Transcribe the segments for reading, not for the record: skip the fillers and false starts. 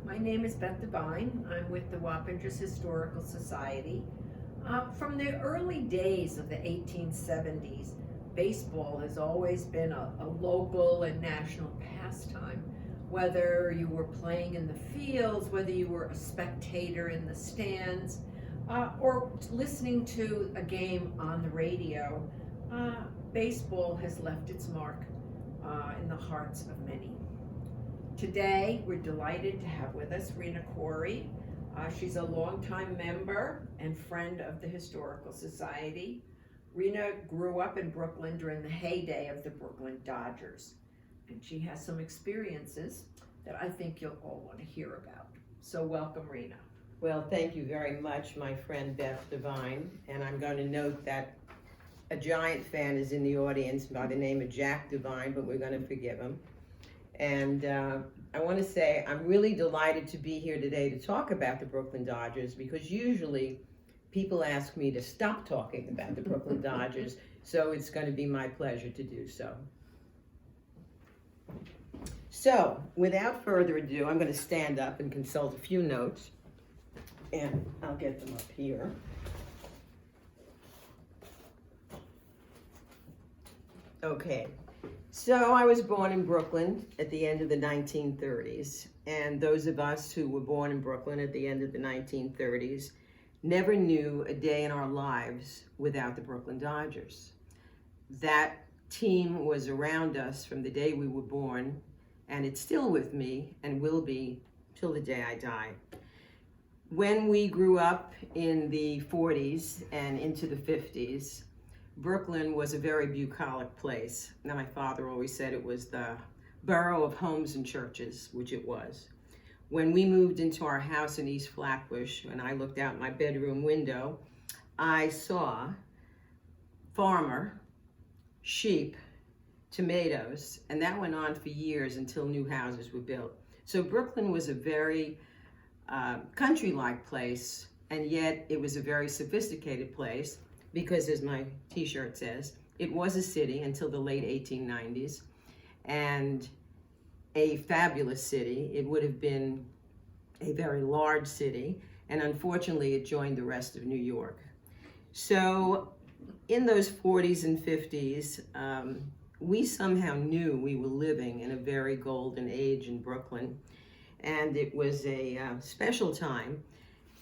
My name is Beth Devine. I'm with the Wappingers Historical Society. From the early days of the 1870s, baseball has always been a local and national pastime. Whether you were playing in the fields, whether you were a spectator in the stands, or listening to a game on the radio, baseball has left its mark in the hearts of many. Today, we're delighted to have with us Rena Corey. She's a longtime member and friend of the Historical Society. Rena grew up in Brooklyn during the heyday of the Brooklyn Dodgers, and she has some experiences that I think you'll all want to hear about. So welcome, Rena. Well, thank you very much, my friend Beth Devine, and I'm going to note that a giant fan is in the audience by the name of Jack Devine, but we're going to forgive him. And I want to say I'm really delighted to be here today to talk about the Brooklyn Dodgers, because usually people ask me to stop talking about the Brooklyn Dodgers, so it's going to be my pleasure to do so. So, without further ado, I'm going to stand up and consult a few notes, and I'll get them up here. Okay. So I was born in Brooklyn at the end of the 1930s, and those of us who were born in Brooklyn at the end of the 1930s never knew a day in our lives without the Brooklyn Dodgers. That team was around us from the day we were born, and it's still with me and will be till the day I die. When we grew up in the 40s and into the 50s, Brooklyn was a very bucolic place. Now, my father always said it was the borough of homes and churches, which it was. When we moved into our house in East Flatbush, and I looked out my bedroom window, I saw farmer, sheep, tomatoes, and that went on for years until new houses were built. So Brooklyn was a very country-like place, and yet it was a very sophisticated place, because as my t-shirt says, it was a city until the late 1890s, and a fabulous city. It would have been a very large city, and unfortunately it joined the rest of New York. So in those 40s and 50s, we somehow knew we were living in a very golden age in Brooklyn, and it was a special time.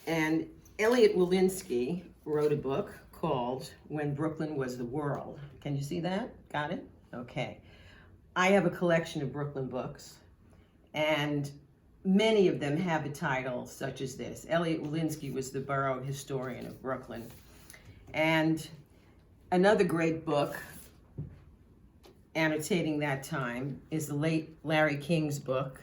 And Elliot Walensky wrote a book called When Brooklyn Was the World. Can you see that? Got it? Okay. I have a collection of Brooklyn books, and many of them have a title such as this. Elliot Walensky was the borough historian of Brooklyn. And another great book annotating that time is the late Larry King's book,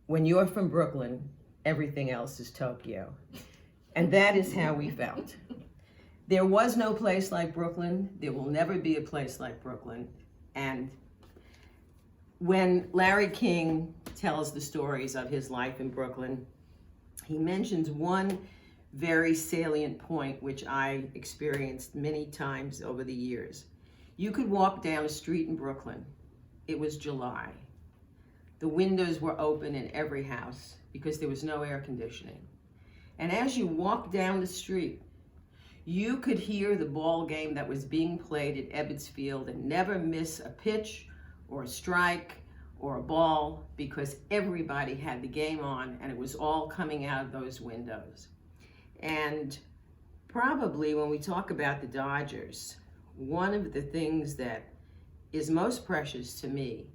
When You're from Brooklyn, Everything Else is Tokyo. And that is how we felt. There was no place like Brooklyn. There will never be a place like Brooklyn. And when Larry King tells the stories of his life in Brooklyn, he mentions one very salient point which I experienced many times over the years. You could walk down a street in Brooklyn. It was July. The windows were open in every house because there was no air conditioning. And as you walked down the street, you could hear the ball game that was being played at Ebbets Field and never miss a pitch or a strike or a ball, because everybody had the game on and it was all coming out of those windows. And probably when we talk about the Dodgers, one of the things that is most precious to me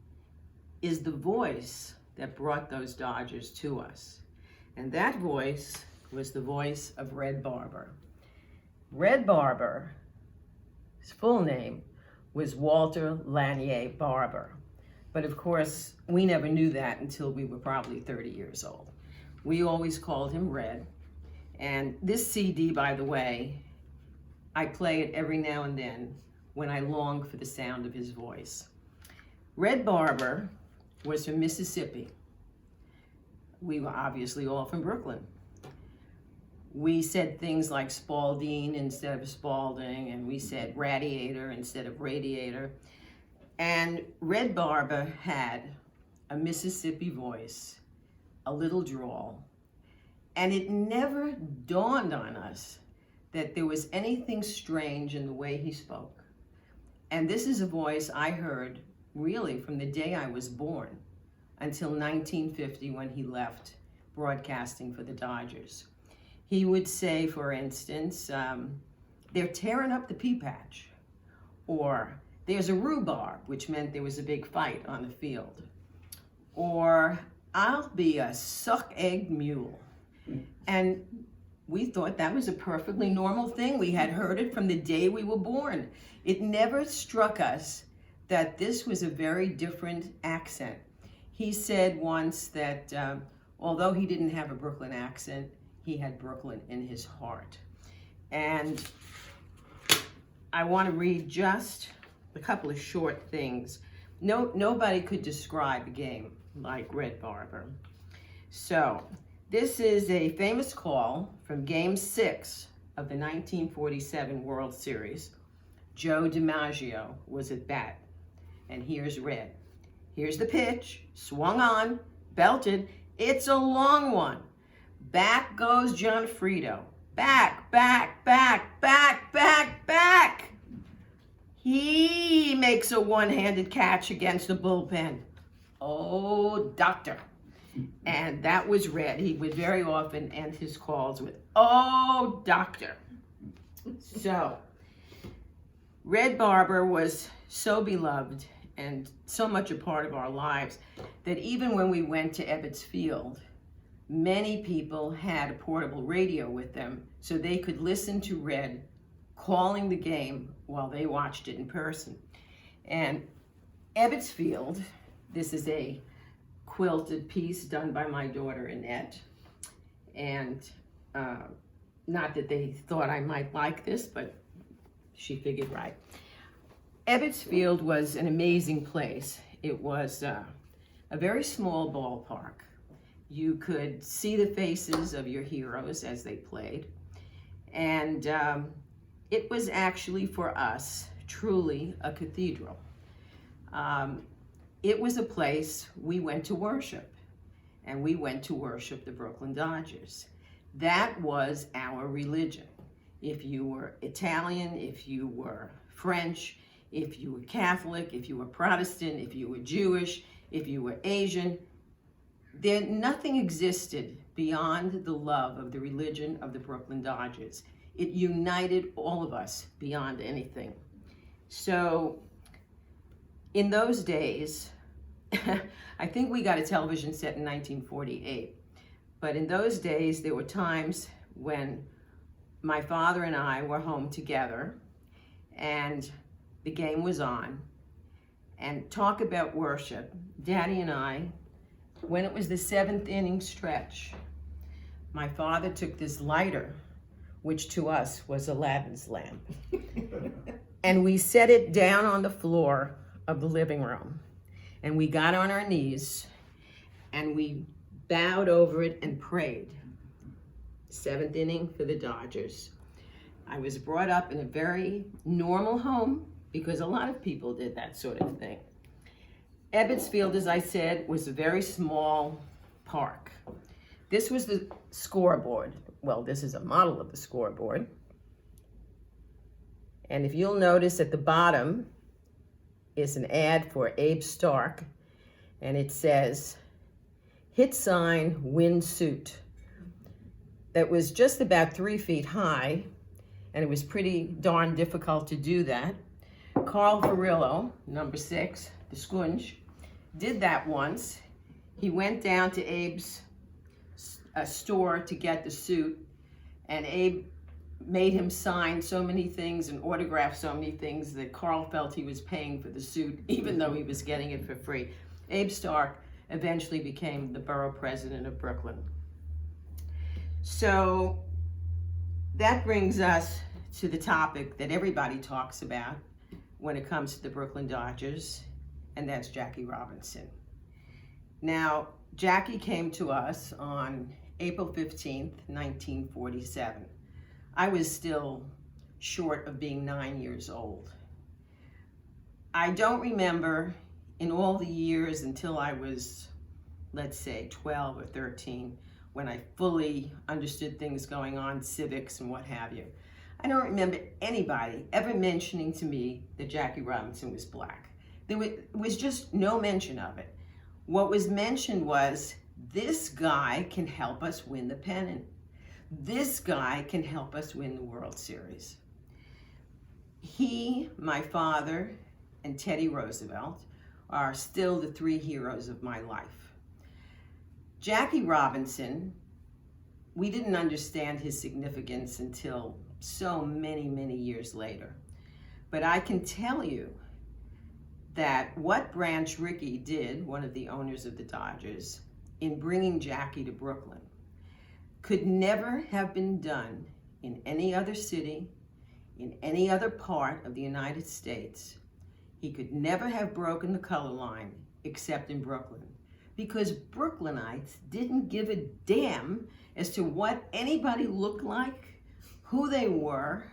is the voice that brought those Dodgers to us. And that voice was the voice of Red Barber. Red Barber, his full name was Walter Lanier Barber. But of course, we never knew that until we were probably 30 years old. We always called him Red. And this CD, by the way, I play it every now and then when I long for the sound of his voice. Red Barber was from Mississippi. We were obviously all from Brooklyn. We said things like Spalding instead of Spalding, and we said radiator instead of radiator. And Red Barber had a Mississippi voice a little drawl, and it never dawned on us that there was anything strange in the way he spoke. And this is a voice I heard really from the day I was born until 1950 when he left broadcasting for the Dodgers. He would say, for instance, they're tearing up the pea patch, or there's a rhubarb, which meant there was a big fight on the field, or I'll be a suck-egg mule. And we thought that was a perfectly normal thing. We had heard it from the day we were born. It never struck us that this was a very different accent. He said once that although he didn't have a Brooklyn accent, he had Brooklyn in his heart. And I want to read just a couple of short things. Nobody could describe a game like Red Barber. So this is a famous call from Game 6 of the 1947 World Series. Joe DiMaggio was at bat. And here's Red. Here's the pitch, swung on, belted. It's a long one. Back goes John Frito. Back, back, back, back, back, back. He makes a one-handed catch against the bullpen. Oh, doctor. And that was Red. He would very often end his calls with, oh, doctor. So, Red Barber was so beloved and so much a part of our lives that even when we went to Ebbets Field, many people had a portable radio with them so they could listen to Red calling the game while they watched it in person. And Ebbets Field, this is a quilted piece done by my daughter Annette, and not that they thought I might like this, but she figured right. Ebbets Field was an amazing place. It was a very small ballpark. You could see the faces of your heroes as they played. And it was actually, for us, truly a cathedral. It was a place we went to worship, and we went to worship the Brooklyn Dodgers. That was our religion. If you were Italian, if you were French, if you were Catholic, if you were Protestant, if you were Jewish, if you were Asian, nothing existed beyond the love of the religion of the Brooklyn Dodgers. It united all of us beyond anything. So in those days, I think we got a television set in 1948, but in those days there were times when my father and I were home together and the game was on. And talk about worship, Daddy and I, when it was the 7th inning stretch, my father took this lighter, which to us was Aladdin's lamp, and we set it down on the floor of the living room. And we got on our knees and we bowed over it and prayed. 7th inning for the Dodgers. I was brought up in a very normal home because a lot of people did that sort of thing. Ebbets Field, as I said, was a very small park. This was the scoreboard. Well, this is a model of the scoreboard. And if you'll notice at the bottom is an ad for Abe Stark, and it says, hit sign, win suit. That was just about 3 feet high, and it was pretty darn difficult to do that. Carl Farillo, number 6, the Skunge, did that once. He went down to Abe's store to get the suit, and Abe made him sign so many things and autograph so many things that Carl felt he was paying for the suit, even though he was getting it for free. Abe Stark eventually became the borough president of Brooklyn. So that brings us to the topic that everybody talks about when it comes to the Brooklyn Dodgers, and that's Jackie Robinson. Now, Jackie came to us on April 15th, 1947. I was still short of being 9 years old. I don't remember in all the years until I was let's say 12 or 13, when I fully understood things going on, civics and what have you. I don't remember anybody ever mentioning to me that Jackie Robinson was black. There was just no mention of it. What was mentioned was, this guy can help us win the pennant. This guy can help us win the World Series. He, my father, and Teddy Roosevelt are still the three heroes of my life. Jackie Robinson, we didn't understand his significance until so many, many years later. But I can tell you that what Branch Rickey did, one of the owners of the Dodgers, in bringing Jackie to Brooklyn, could never have been done in any other city, in any other part of the United States. He could never have broken the color line except in Brooklyn, because Brooklynites didn't give a damn as to what anybody looked like, who they were,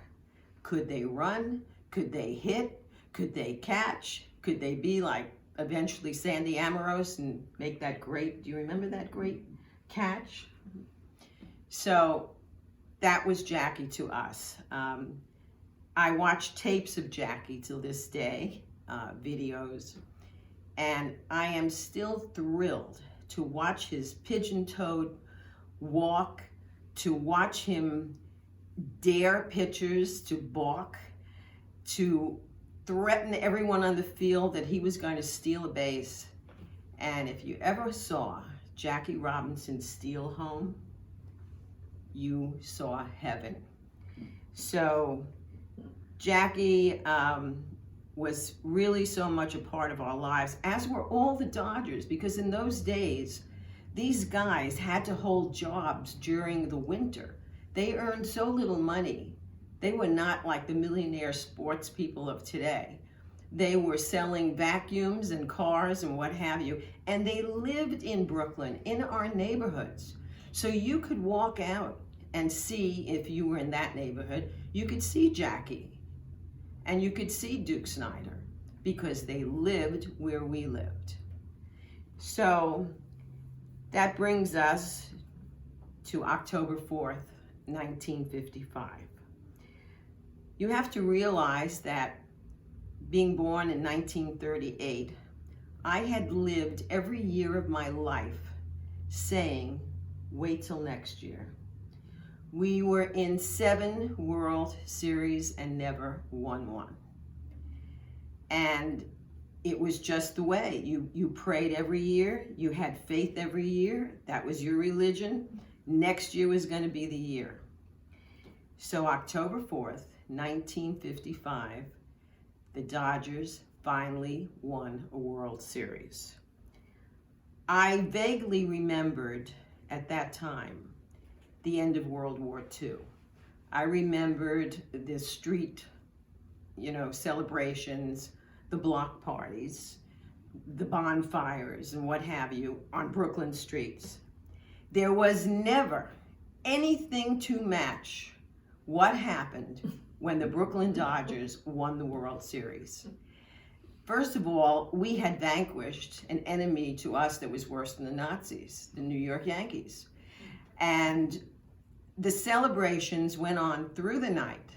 could they run, could they hit, could they catch, could they be like eventually Sandy Amorose and make that great, do you remember that great catch? So that was Jackie to us. I watch tapes of Jackie till this day, videos, and I am still thrilled to watch his pigeon-toed walk, to watch him dare pitchers to balk, to threaten everyone on the field that he was going to steal a base. And if you ever saw Jackie Robinson steal home, you saw heaven. So Jackie was really so much a part of our lives, as were all the Dodgers, because in those days, these guys had to hold jobs during the winter. They earned so little money. They were not like the millionaire sports people of today. They were selling vacuums and cars and what have you, and they lived in Brooklyn, in our neighborhoods. So you could walk out and see, if you were in that neighborhood, you could see Jackie and you could see Duke Snider, because they lived where we lived. So that brings us to October 4th, 1955. You have to realize that being born in 1938, I had lived every year of my life saying, wait till next year. We were in 7 World Series and never won one. And it was just the way. You prayed every year, you had faith every year, that was your religion. Next year was going to be the year. So October 4th, 1955, the Dodgers finally won a World Series. I vaguely remembered at that time the end of World War II. I remembered the street, celebrations, the block parties, the bonfires and what have you on Brooklyn streets. There was never anything to match what happened when the Brooklyn Dodgers won the World Series. First of all, we had vanquished an enemy to us that was worse than the Nazis, the New York Yankees. And the celebrations went on through the night.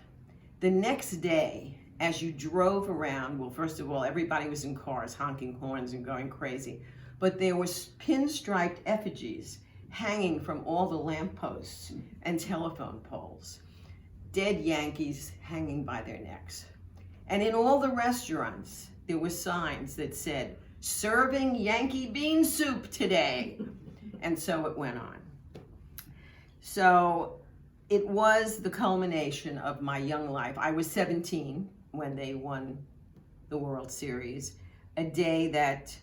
The next day, as you drove around, well, first of all, everybody was in cars honking horns and going crazy, but there was pinstriped effigies hanging from all the lampposts and telephone poles. Dead Yankees hanging by their necks. And in all the restaurants, there were signs that said, serving Yankee bean soup today. And so it went on. So it was the culmination of my young life. I was 17 when they won the World Series, a day that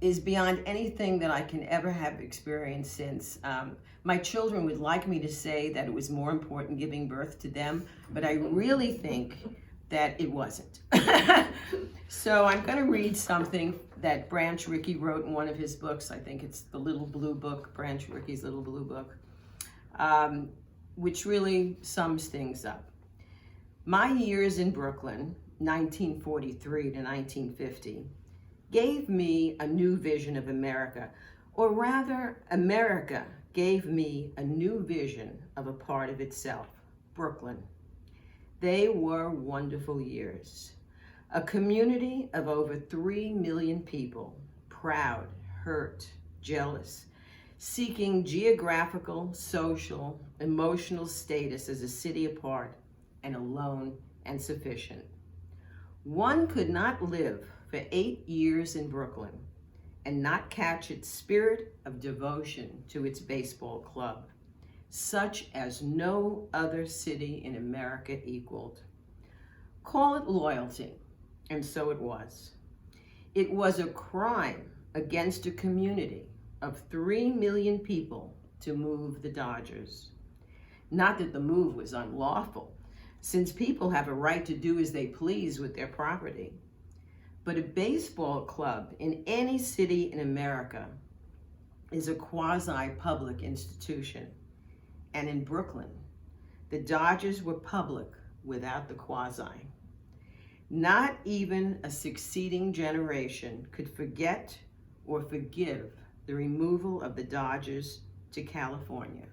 is beyond anything that I can ever have experienced since. My children would like me to say that it was more important giving birth to them, but I really think that it wasn't. So I'm going to read something that Branch Rickey wrote in one of his books. I think it's the Little Blue Book, Branch Rickey's Little Blue Book, which really sums things up. My years in Brooklyn, 1943 to 1950, gave me a new vision of America, Or rather, America gave me a new vision of a part of itself, Brooklyn. They were wonderful years. A community of over 3 million people, proud, hurt, jealous, seeking geographical, social, emotional status as a city apart and alone and sufficient. One could not live for 8 years in Brooklyn and not catch its spirit of devotion to its baseball club, such as no other city in America equaled. Call it loyalty, and so it was. It was a crime against a community of 3 million people to move the Dodgers. Not that the move was unlawful, since people have a right to do as they please with their property. But a baseball club in any city in America is a quasi-public institution. And in Brooklyn, the Dodgers were public without the quasi. Not even a succeeding generation could forget or forgive the removal of the Dodgers to California.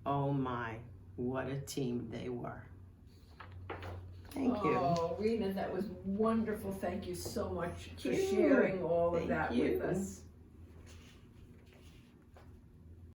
Oh my, what a team they were. Thank you. Oh, Rena, that was wonderful. Thank you so much for Thank you. sharing all of Thank that you. with us.